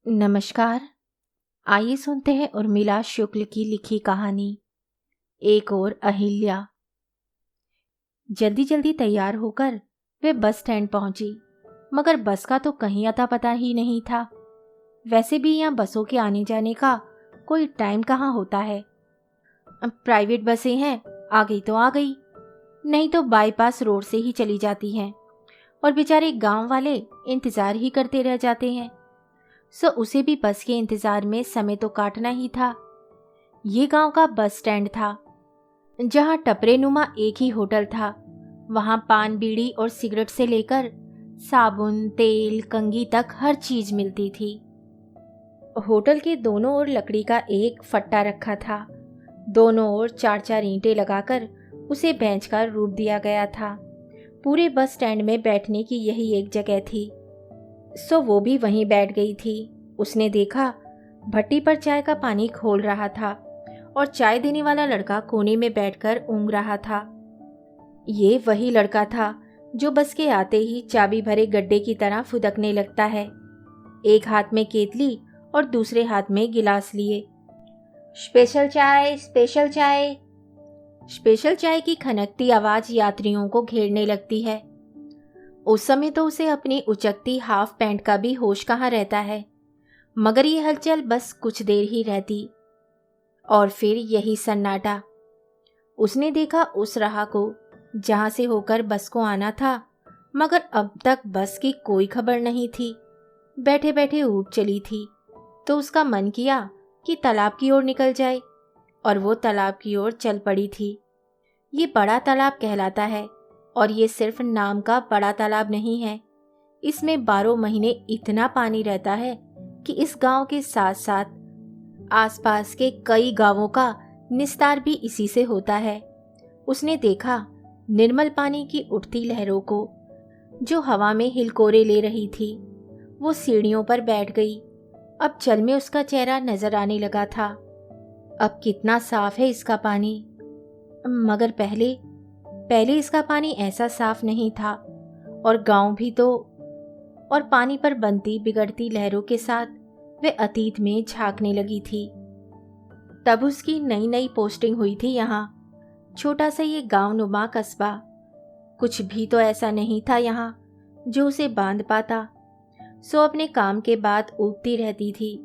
नमस्कार। आइए सुनते हैं उर्मिला शुक्ल की लिखी कहानी एक और अहिल्या। जल्दी जल्दी तैयार होकर वे बस स्टैंड पहुंची, मगर बस का तो कहीं अता पता ही नहीं था। वैसे भी यहाँ बसों के आने जाने का कोई टाइम कहाँ होता है। अब प्राइवेट बसें हैं, आ गई तो आ गई, नहीं तो बाईपास रोड से ही चली जाती हैं और बेचारे गांव वाले इंतज़ार ही करते रह जाते हैं। सो उसे भी बस के इंतजार में समय तो काटना ही था। ये गांव का बस स्टैंड था, जहां टपरे नुमा एक ही होटल था। वहां पान बीड़ी और सिगरेट से लेकर साबुन तेल कंघी तक हर चीज मिलती थी। होटल के दोनों ओर लकड़ी का एक फट्टा रखा था। दोनों ओर चार चार ईंटें लगाकर उसे बेंच का रूप दिया गया था। पूरे बस स्टैंड में बैठने की यही एक जगह थी। सो वो भी वहीं बैठ गई थी। उसने देखा भट्टी पर चाय का पानी खोल रहा था और चाय देने वाला लड़का कोने में बैठकर ऊँघ रहा था। ये वही लड़का था जो बस के आते ही चाबी भरे गड्ढे की तरह फुदकने लगता है, एक हाथ में केतली और दूसरे हाथ में गिलास लिए। स्पेशल चाय, स्पेशल चाय। स्पेशल चाय की खनकती आवाज यात्रियों को घेरने लगती है। उस समय तो उसे अपनी उचकती हाफ पैंट का भी होश कहाँ रहता है, मगर ये हलचल बस कुछ देर ही रहती और फिर यही सन्नाटा। उसने देखा उस राह को जहां से होकर बस को आना था, मगर अब तक बस की कोई खबर नहीं थी। बैठे बैठे ऊब चली थी तो उसका मन किया कि तालाब की ओर निकल जाए और वो तालाब की ओर चल पड़ी थी। ये बड़ा तालाब कहलाता है और ये सिर्फ नाम का बड़ा तालाब नहीं है। इसमें 12 महीने इतना पानी रहता है कि इस गांव के साथ साथ आसपास के कई गांवों का निस्तार भी इसी से होता है। उसने देखा निर्मल पानी की उठती लहरों को जो हवा में हिलकोरे ले रही थी। वो सीढ़ियों पर बैठ गई। अब जल में उसका चेहरा नजर आने लगा था। अब कितना साफ है इसका पानी, मगर पहले इसका पानी ऐसा साफ नहीं था। और गांव भी तो, और पानी पर बनती बिगड़ती लहरों के साथ वे अतीत में झांकने लगी थी। तब उसकी नई नई पोस्टिंग हुई थी यहाँ। छोटा सा ये गांव नुमा कस्बा, कुछ भी तो ऐसा नहीं था यहाँ जो उसे बांध पाता। सो अपने काम के बाद ऊबती रहती थी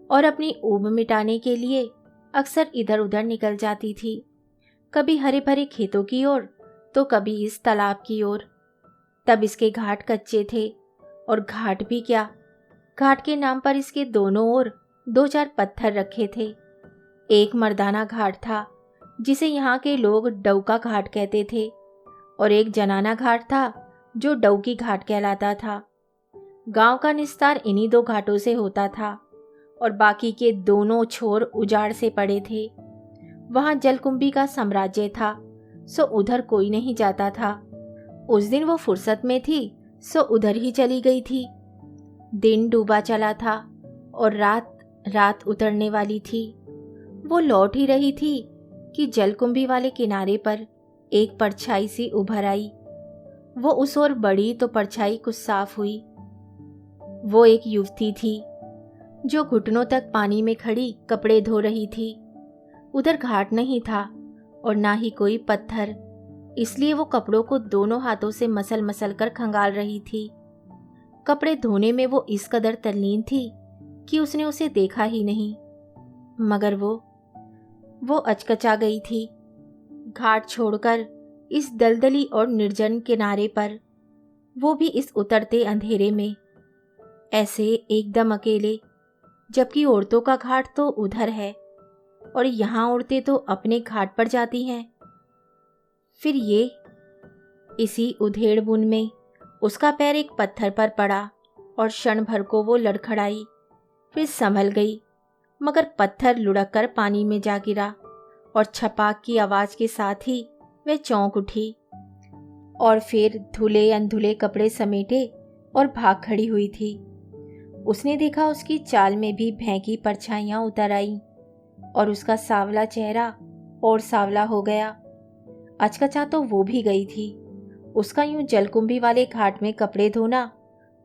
और अपनी ऊब मिटाने के लिए अक्सर इधर उधर निकल जाती थी, कभी हरे भरे खेतों की ओर तो कभी इस तालाब की ओर। तब इसके घाट कच्चे थे, और घाट भी क्या, घाट के नाम पर इसके दोनों ओर 2-4 पत्थर रखे थे। एक मर्दाना घाट था जिसे यहाँ के लोग डौका घाट कहते थे, और एक जनाना घाट था जो डौकी घाट कहलाता था। गांव का निस्तार इन्हीं 2 घाटों से होता था और बाकी के दोनों छोर उजाड़ से पड़े थे। वहां जलकुंभी का साम्राज्य था, सो उधर कोई नहीं जाता था। उस दिन वो फुर्सत में थी, सो उधर ही चली गई थी। दिन डूबा चला था और रात उतरने वाली थी। वो लौट ही रही थी कि जलकुंभी वाले किनारे पर एक परछाई सी उभर आई। वो उस ओर बढ़ी तो परछाई कुछ साफ हुई। वो एक युवती थी जो घुटनों तक पानी में खड़ी कपड़े धो रही थी। उधर घाट नहीं था और ना ही कोई पत्थर, इसलिए वो कपड़ों को दोनों हाथों से मसल मसल कर खंगाल रही थी। कपड़े धोने में वो इस कदर तल्लीन थी कि उसने उसे देखा ही नहीं, मगर वो अचकचा गई थी। घाट छोड़कर इस दलदली और निर्जन किनारे पर, वो भी इस उतरते अंधेरे में, ऐसे एकदम अकेले, जबकि औरतों का घाट तो उधर है और यहाँ औरतें तो अपने घाट पर जाती हैं। फिर इसी उधेड़ बुन में उसका पैर एक पत्थर पर पड़ा और क्षण भर को वो लड़खड़ाई, फिर संभल गई, मगर पत्थर लुढ़क कर पानी में जा गिरा और छपाक की आवाज के साथ ही वह चौंक उठी और फिर धुले अनधुले कपड़े समेटे और भाग खड़ी हुई थी। उसने देखा उसकी चाल में भी भैंकी परछाइयां उतर आईं और उसका सावला चेहरा और सावला हो गया। अचकचा तो वो भी गई थी। उसका यूं जलकुंभी वाले घाट में कपड़े धोना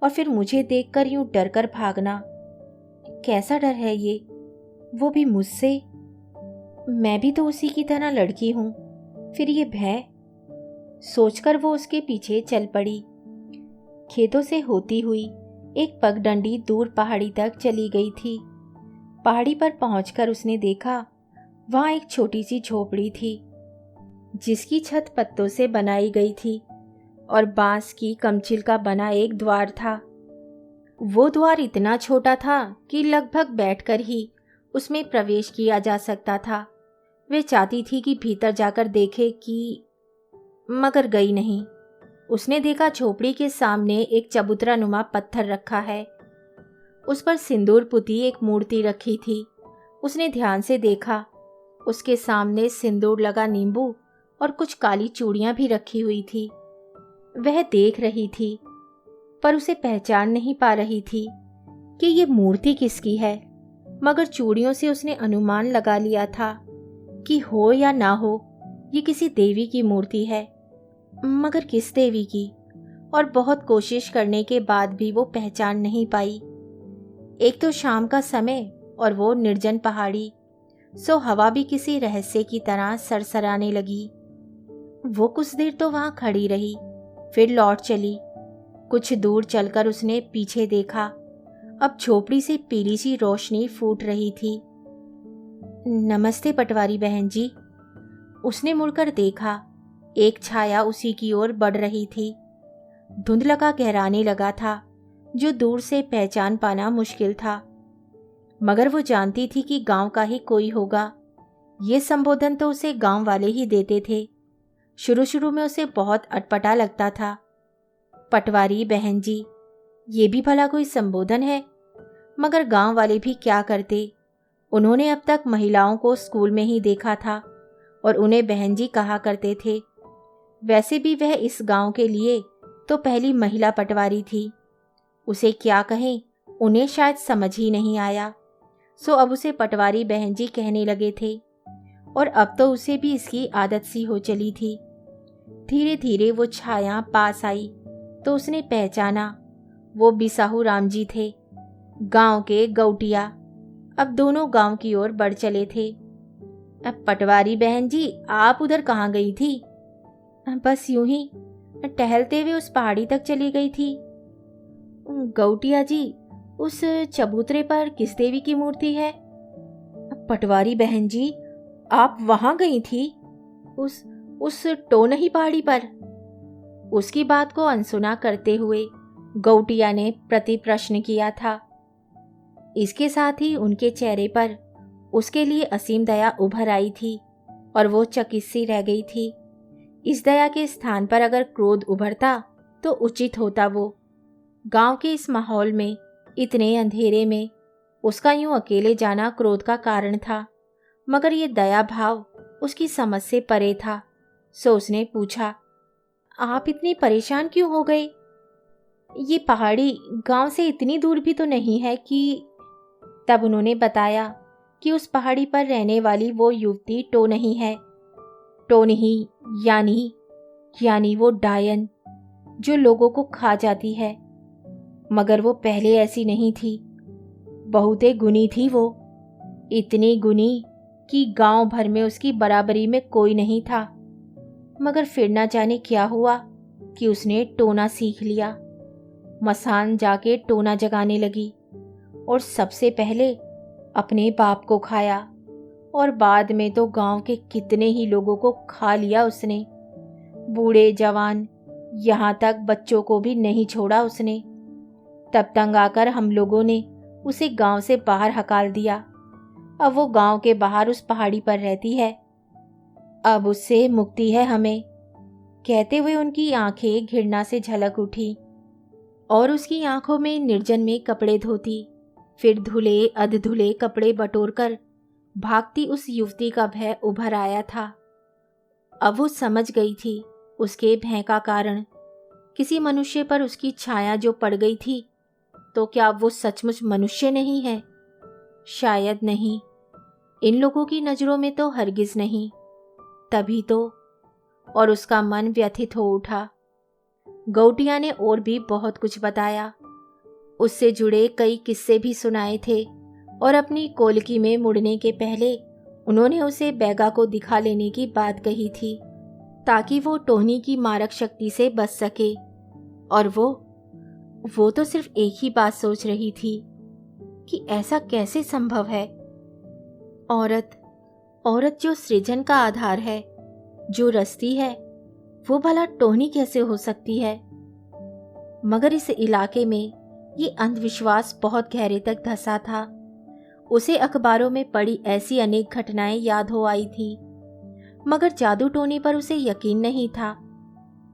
और फिर मुझे देखकर यूं डर कर भागना, कैसा डर है ये, वो भी मुझसे? मैं भी तो उसी की तरह लड़की हूं, फिर ये भय? सोचकर वो उसके पीछे चल पड़ी। खेतों से होती हुई एक पगडंडी दूर पहाड़ी तक चली गई थी। पहाड़ी पर पहुंचकर उसने देखा वहां एक छोटी सी झोपड़ी थी, जिसकी छत पत्तों से बनाई गई थी और बांस की कमचिल का बना एक द्वार था। वो द्वार इतना छोटा था कि लगभग बैठकर ही उसमें प्रवेश किया जा सकता था। वे चाहती थी कि भीतर जाकर देखे मगर गई नहीं। उसने देखा झोपड़ी के सामने एक चबूतरा नुमा पत्थर रखा है। उस पर सिंदूर पुती एक मूर्ति रखी थी। उसने ध्यान से देखा, उसके सामने सिंदूर लगा नींबू और कुछ काली चूड़ियां भी रखी हुई थी। वह देख रही थी, पर उसे पहचान नहीं पा रही थी कि ये मूर्ति किसकी है। मगर चूड़ियों से उसने अनुमान लगा लिया था कि हो या ना हो, ये किसी देवी की मूर्ति है। मगर किस देवी की? और बहुत कोशिश करने के बाद भी वो पहचान नहीं पाई। एक तो शाम का समय और वो निर्जन पहाड़ी, सो हवा भी किसी रहस्य की तरह सरसराने लगी। वो कुछ देर तो वहां खड़ी रही, फिर लौट चली। कुछ दूर चलकर उसने पीछे देखा। अब झोपड़ी से पीली सी रोशनी फूट रही थी। नमस्ते पटवारी बहन जी। उसने मुड़कर देखा, एक छाया उसी की ओर बढ़ रही थी। धुंधला का गहराने लगा था, जो दूर से पहचान पाना मुश्किल था। मगर वो जानती थी कि गांव का ही कोई होगा। ये संबोधन तो उसे गांव वाले ही देते थे। शुरू शुरू में उसे बहुत अटपटा लगता था। पटवारी बहन जी, ये भी भला कोई संबोधन है? मगर गांव वाले भी क्या करते? उन्होंने अब तक महिलाओं को स्कूल में ही देखा था और उन्हें बहन जी कहा करते थे। वैसे भी वह इस गांव के लिए तो पहली महिला पटवारी थी। उसे क्या कहें, उन्हें शायद समझ ही नहीं आया। सो अब उसे पटवारी बहन जी कहने लगे थे और अब तो उसे भी इसकी आदत सी हो चली थी। धीरे धीरे वो छाया पास आई तो उसने पहचाना, वो बिसाहू राम जी थे, गांव के गौटिया। अब दोनों गांव की ओर बढ़ चले थे। अब पटवारी बहन जी, आप उधर कहाँ गई थी? बस यूं ही टहलते हुए उस पहाड़ी तक चली गई थी। गौटिया जी, उस चबूतरे पर किस देवी की मूर्ति है? पटवारी बहन जी, आप वहां गई थी? उस टोनही पहाड़ी पर? उसकी बात को अनसुना करते हुए गौटिया ने प्रति प्रश्न किया था। इसके साथ ही उनके चेहरे पर उसके लिए असीम दया उभर आई थी और वो चकित सी रह गई थी। इस दया के स्थान पर अगर क्रोध उभरता तो उचित होता। वो गांव के इस माहौल में, इतने अंधेरे में उसका यूं अकेले जाना क्रोध का कारण था। मगर ये दया भाव उसकी समझ से परे था। सो उसने पूछा, आप इतनी परेशान क्यों हो गए? ये पहाड़ी गांव से इतनी दूर भी तो नहीं है कि... तब उन्होंने बताया कि उस पहाड़ी पर रहने वाली वो युवती टोनही है। टोनही यानी वो डायन, जो लोगों को खा जाती है। मगर वो पहले ऐसी नहीं थी, बहुते गुनी थी वो। इतनी गुनी कि गांव भर में उसकी बराबरी में कोई नहीं था। मगर फिर ना जाने क्या हुआ कि उसने टोना सीख लिया। मसान जाके टोना जगाने लगी और सबसे पहले अपने बाप को खाया और बाद में तो गांव के कितने ही लोगों को खा लिया उसने। बूढ़े जवान, यहाँ तक बच्चों को भी नहीं छोड़ा उसने। तब तंग आकर हम लोगों ने उसे गांव से बाहर हकाल दिया। अब वो गांव के बाहर उस पहाड़ी पर रहती है। अब उससे मुक्ति है हमें। कहते हुए उनकी आंखें घृणा से झलक उठी और उसकी आंखों में निर्जन में कपड़े धोती, फिर धुले अधधुले कपड़े बटोरकर भागती उस युवती का भय उभर आया था। अब वो समझ गई थी उसके भय का कारण। किसी मनुष्य पर उसकी छाया जो पड़ गई थी, तो क्या वो सचमुच मनुष्य नहीं है? शायद नहीं, इन लोगों की नजरों में तो हरगिज नहीं। तभी तो। और उसका मन व्यथित हो उठा। गौटिया ने और भी बहुत कुछ बताया, उससे जुड़े कई किस्से भी सुनाए थे और अपनी कोलकी में मुड़ने के पहले उन्होंने उसे बैगा को दिखा लेने की बात कही थी, ताकि वो टोनी की मारक शक्ति से बच सके। और वो तो सिर्फ एक ही बात सोच रही थी कि ऐसा कैसे संभव है। औरत जो सृजन का आधार है, जो रचती है, वो भला टोनी कैसे हो सकती है। मगर इस इलाके में ये अंधविश्वास बहुत गहरे तक धंसा था। उसे अखबारों में पड़ी ऐसी अनेक घटनाएं याद हो आई थी, मगर जादू टोने पर उसे यकीन नहीं था।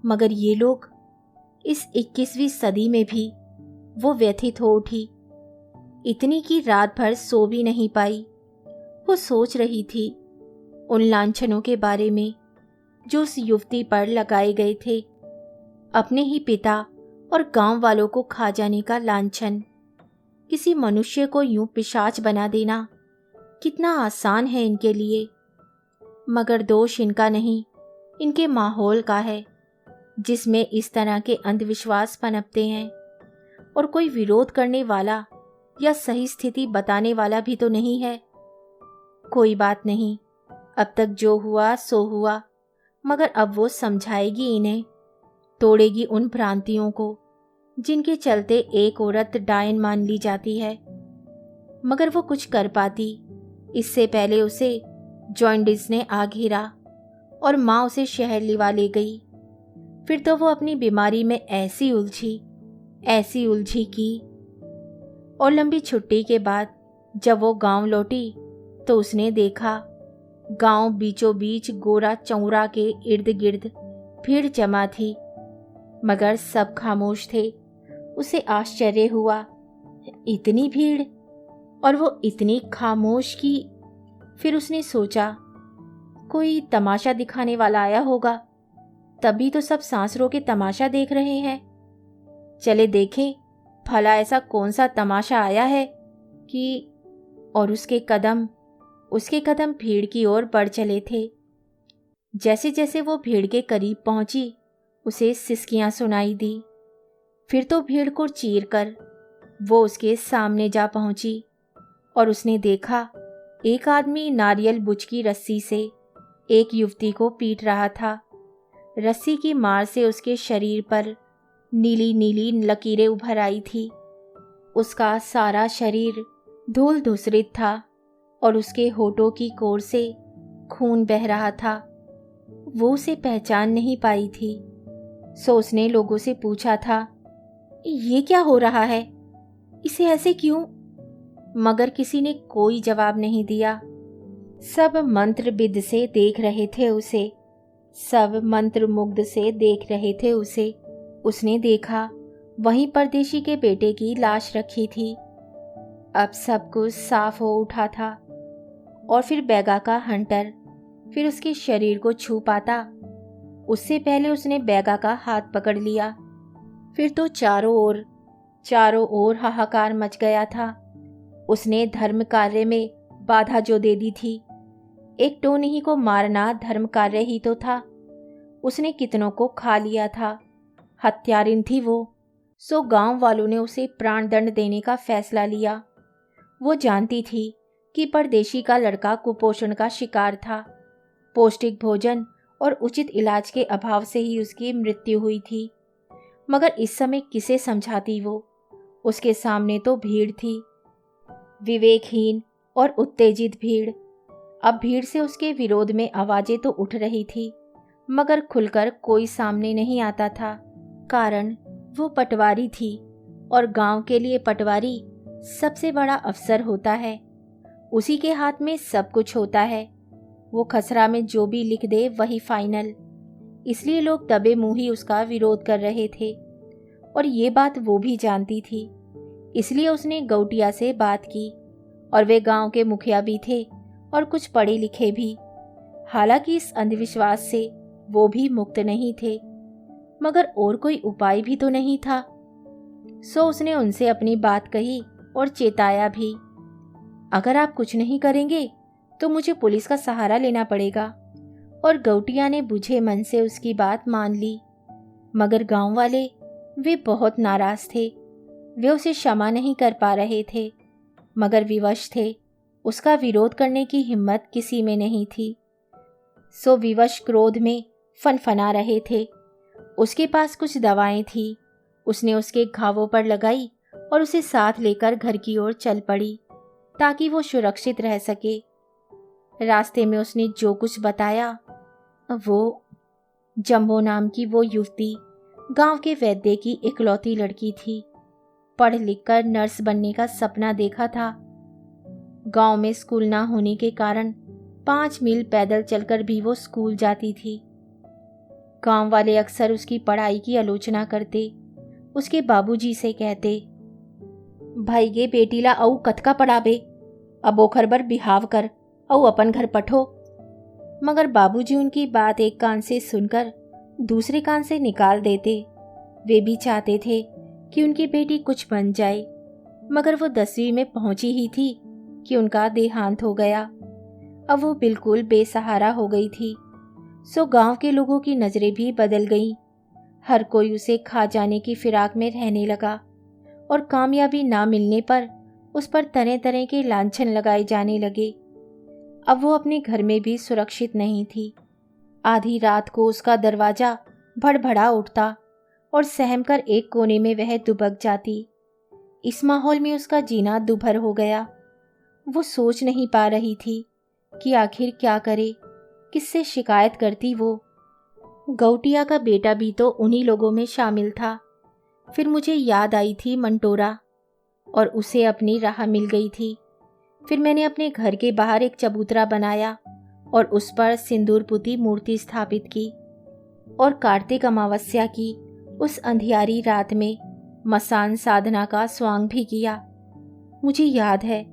मगर ये लोग, इस 21वीं सदी में भी वो व्यथित हो उठी, इतनी कि रात भर सो भी नहीं पाई। वो सोच रही थी उन लांछनों के बारे में जो उस युवती पर लगाए गए थे। अपने ही पिता और गांव वालों को खा जाने का लांछन। किसी मनुष्य को यूं पिशाच बना देना कितना आसान है इनके लिए। मगर दोष इनका नहीं, इनके माहौल का है, जिसमें इस तरह के अंधविश्वास पनपते हैं। और कोई विरोध करने वाला या सही स्थिति बताने वाला भी तो नहीं है। कोई बात नहीं, अब तक जो हुआ सो हुआ, मगर अब वो समझाएगी इन्हें, तोड़ेगी उन भ्रांतियों को जिनके चलते एक औरत डायन मान ली जाती है। मगर वो कुछ कर पाती, इससे पहले उसे जॉन्डिस ने आ घेरा और माँ उसे शहर लिवा ले गई। फिर तो वो अपनी बीमारी में ऐसी उलझी कि और लंबी छुट्टी के बाद जब वो गांव लौटी तो उसने देखा गांव बीचों बीच गोरा चौरा के इर्द गिर्द भीड़ जमा थी, मगर सब खामोश थे। उसे आश्चर्य हुआ, इतनी भीड़ और वो इतनी खामोश कि फिर उसने सोचा कोई तमाशा दिखाने वाला आया होगा, तभी तो सब सांस रोके तमाशा देख रहे हैं। चले देखें भला ऐसा कौन सा तमाशा आया है कि। और उसके कदम भीड़ की ओर बढ़ चले थे। जैसे जैसे वो भीड़ के करीब पहुंची उसे सिसकियां सुनाई दी। फिर तो भीड़ को चीरकर वो उसके सामने जा पहुंची और उसने देखा एक आदमी नारियल बुच की रस्सी से एक युवती को पीट रहा था। रस्सी की मार से उसके शरीर पर नीली नीली लकीरें उभर आई थी। उसका सारा शरीर धूल धूसरित था और उसके होठों की कोर से खून बह रहा था। वो उसे पहचान नहीं पाई थी। सो उसने लोगों से पूछा था, ये क्या हो रहा है, इसे ऐसे क्यों। मगर किसी ने कोई जवाब नहीं दिया। सब मंत्रबिद से देख रहे थे उसे, सब मंत्रमुग्ध से देख रहे थे उसे। उसने देखा वहीं परदेशी के बेटे की लाश रखी थी। अब सब कुछ साफ हो उठा था। और फिर बैगा का हंटर फिर उसके शरीर को छू पाता, उससे पहले उसने बैगा का हाथ पकड़ लिया। फिर तो चारों ओर हाहाकार मच गया था। उसने धर्म कार्य में बाधा जो दे दी थी। एक टोनी को मारना धर्म कार्य ही तो था। उसने कितनों को खा लिया था, हत्यारिन थी वो। सो गांव वालों ने उसे प्राण दंड देने का फैसला लिया। वो जानती थी कि परदेशी का लड़का कुपोषण का शिकार था। पौष्टिक भोजन और उचित इलाज के अभाव से ही उसकी मृत्यु हुई थी। मगर इस समय किसे समझाती वो, उसके सामने तो भीड़ थी, विवेकहीन और उत्तेजित भीड़। अब भीड़ से उसके विरोध में आवाजें तो उठ रही थी, मगर खुलकर कोई सामने नहीं आता था। कारण वो पटवारी थी और गांव के लिए पटवारी सबसे बड़ा अफसर होता है। उसी के हाथ में सब कुछ होता है। वो खसरा में जो भी लिख दे वही फाइनल। इसलिए लोग दबे मुंह ही उसका विरोध कर रहे थे और ये बात वो भी जानती थी। इसलिए उसने गौटिया से बात की और वे गांव के मुखिया भी थे और कुछ पढ़े लिखे भी। हालांकि इस अंधविश्वास से वो भी मुक्त नहीं थे, मगर और कोई उपाय भी तो नहीं था। सो उसने उनसे अपनी बात कही और चेताया भी, अगर आप कुछ नहीं करेंगे तो मुझे पुलिस का सहारा लेना पड़ेगा। और गौटिया ने बुझे मन से उसकी बात मान ली। मगर गांव वाले वे बहुत नाराज थे। वे उसे क्षमा नहीं कर पा रहे थे। मगर विवश थे। उसका विरोध करने की हिम्मत किसी में नहीं थी। सो विवश क्रोध में फनफना रहे थे। उसके पास कुछ दवाएं थी। उसने उसके घावों पर लगाई और उसे साथ लेकर घर की ओर चल पड़ी ताकि वो सुरक्षित रह सके। रास्ते में उसने जो कुछ बताया, वो जम्बो नाम की वो युवती गांव के वैद्य की इकलौती लड़की थी। पढ़ लिख कर नर्स बनने का सपना देखा था। गांव में स्कूल ना होने के कारण 5 मील पैदल चलकर भी वो स्कूल जाती थी। गांव वाले अक्सर उसकी पढ़ाई की आलोचना करते। उसके बाबूजी से कहते, भाई गे बेटीला औ कतका पढ़ाबे, अब ओखर बर बिहाव कर औ अपन घर पठो। मगर बाबूजी उनकी बात एक कान से सुनकर दूसरे कान से निकाल देते। वे भी चाहते थे कि उनकी बेटी कुछ बन जाए, मगर वो 10वीं में पहुंची ही थी कि उनका देहांत हो गया। अब वो बिल्कुल बेसहारा हो गई थी। सो गांव के लोगों की नज़रें भी बदल गईं। हर कोई उसे खा जाने की फिराक में रहने लगा और कामयाबी ना मिलने पर उस पर तरह तरह के लांछन लगाए जाने लगे। अब वो अपने घर में भी सुरक्षित नहीं थी। आधी रात को उसका दरवाज़ा भड़भड़ा उठता और सहम कर एक कोने में वह दुबक जाती। इस माहौल में उसका जीना दुभर हो गया। वो सोच नहीं पा रही थी कि आखिर क्या करे, किससे शिकायत करती। वो गौटिया का बेटा भी तो उन्हीं लोगों में शामिल था। फिर मुझे याद आई थी मंटोरा और उसे अपनी राह मिल गई थी। फिर मैंने अपने घर के बाहर एक चबूतरा बनाया और उस पर सिंदूर पुती मूर्ति स्थापित की और कार्तिक अमावस्या की उस अंधियारी रात में मसान साधना का स्वांग भी किया। मुझे याद है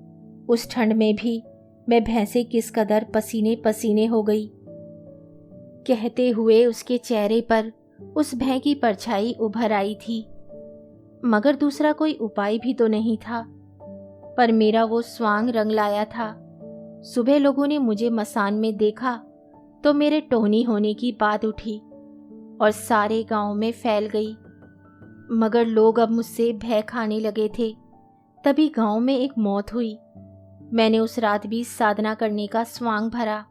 उस ठंड में भी मैं भैंसे किस कदर पसीने पसीने हो गई। कहते हुए उसके चेहरे पर उस भैं की परछाई उभर आई थी, मगर दूसरा कोई उपाय भी तो नहीं था। पर मेरा वो स्वांग रंग लाया था। सुबह लोगों ने मुझे मसान में देखा तो मेरे टोहनी होने की बात उठी और सारे गांव में फैल गई। मगर लोग अब मुझसे भय खाने लगे थे। तभी गांव में एक मौत हुई। मैंने उस रात भी साधना करने का स्वांग भरा।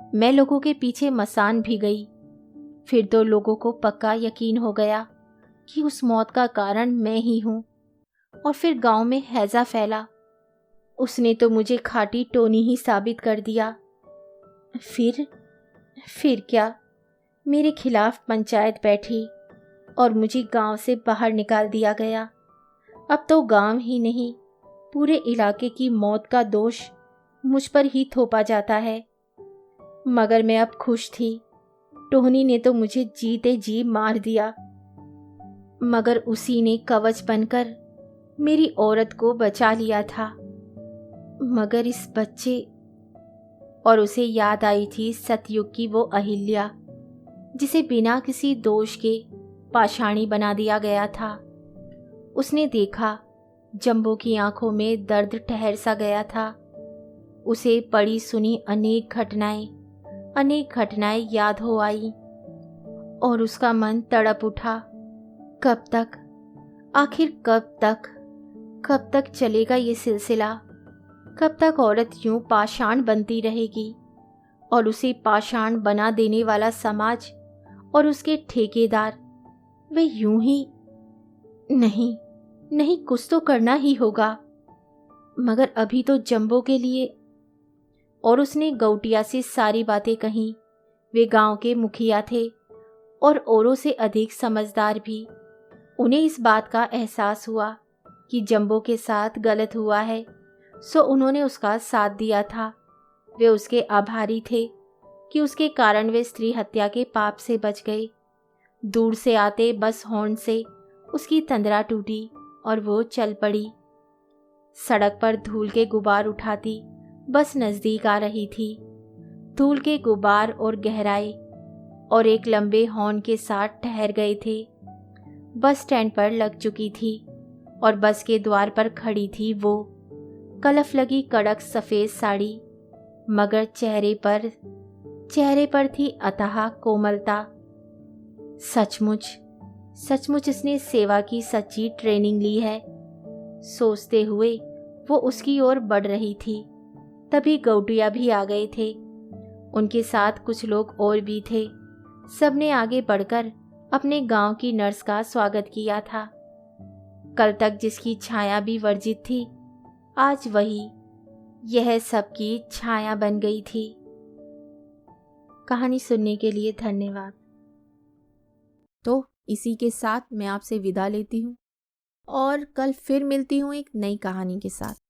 मैं लोगों के पीछे मसान भी गई। फिर तो लोगों को पक्का यकीन हो गया कि उस मौत का कारण मैं ही हूँ। और फिर गांव में हैजा फैला। उसने तो मुझे खाटी टोनी ही साबित कर दिया। फिर क्या, मेरे खिलाफ पंचायत बैठी और मुझे गांव से बाहर निकाल दिया गया। अब तो गांव ही नहीं, पूरे इलाके की मौत का दोष मुझ पर ही थोपा जाता है। मगर मैं अब खुश थी। टोहनी ने तो मुझे जीते जी मार दिया, मगर उसी ने कवच बनकर मेरी औरत को बचा लिया था। मगर इस बच्चे, और उसे याद आई थी सतयुग की वो अहिल्या जिसे बिना किसी दोष के पाषाणी बना दिया गया था। उसने देखा जम्बो की आंखों में दर्द ठहर सा गया था। उसे पड़ी सुनी अनेक घटनाएं याद हो आई और उसका मन तड़प उठा। कब तक, आखिर कब तक चलेगा ये सिलसिला? कब तक औरत यूं पाषाण बनती रहेगी और उसे पाषाण बना देने वाला समाज और उसके ठेकेदार वे यूं ही? नहीं, कुछ तो करना ही होगा। मगर अभी तो जम्बो के लिए। और उसने गौटिया से सारी बातें कहीं। वे गांव के मुखिया थे और औरों से अधिक समझदार भी। उन्हें इस बात का एहसास हुआ कि जम्बो के साथ गलत हुआ है, सो उन्होंने उसका साथ दिया था। वे उसके आभारी थे कि उसके कारण वे स्त्री हत्या के पाप से बच गए। दूर से आते बस हॉर्न से उसकी तंद्रा टूटी और वो चल पड़ी। सड़क पर धूल के गुबार उठाती बस नज़दीक आ रही थी। धूल के गुबार और गहराई और एक लंबे हॉर्न के साथ ठहर गए थे। बस स्टैंड पर लग चुकी थी और बस के द्वार पर खड़ी थी वो, कलफ लगी कड़क सफ़ेद साड़ी, मगर चेहरे पर थी अथाह कोमलता। सचमुच इसने सेवा की सच्ची ट्रेनिंग ली है। सोचते हुए वो उसकी ओर बढ़ रही थी। तभी गौटिया भी आ गए थे। उनके साथ कुछ लोग और भी थे। सबने आगे बढ़कर अपने गांव की नर्स का स्वागत किया था। कल तक जिसकी छाया भी वर्जित थी, आज वही यह सबकी छाया बन गई थी। कहानी सुनने के लिए धन्यवाद। तो इसी के साथ मैं आपसे विदा लेती हूँ और कल फिर मिलती हूँ एक नई कहानी के साथ।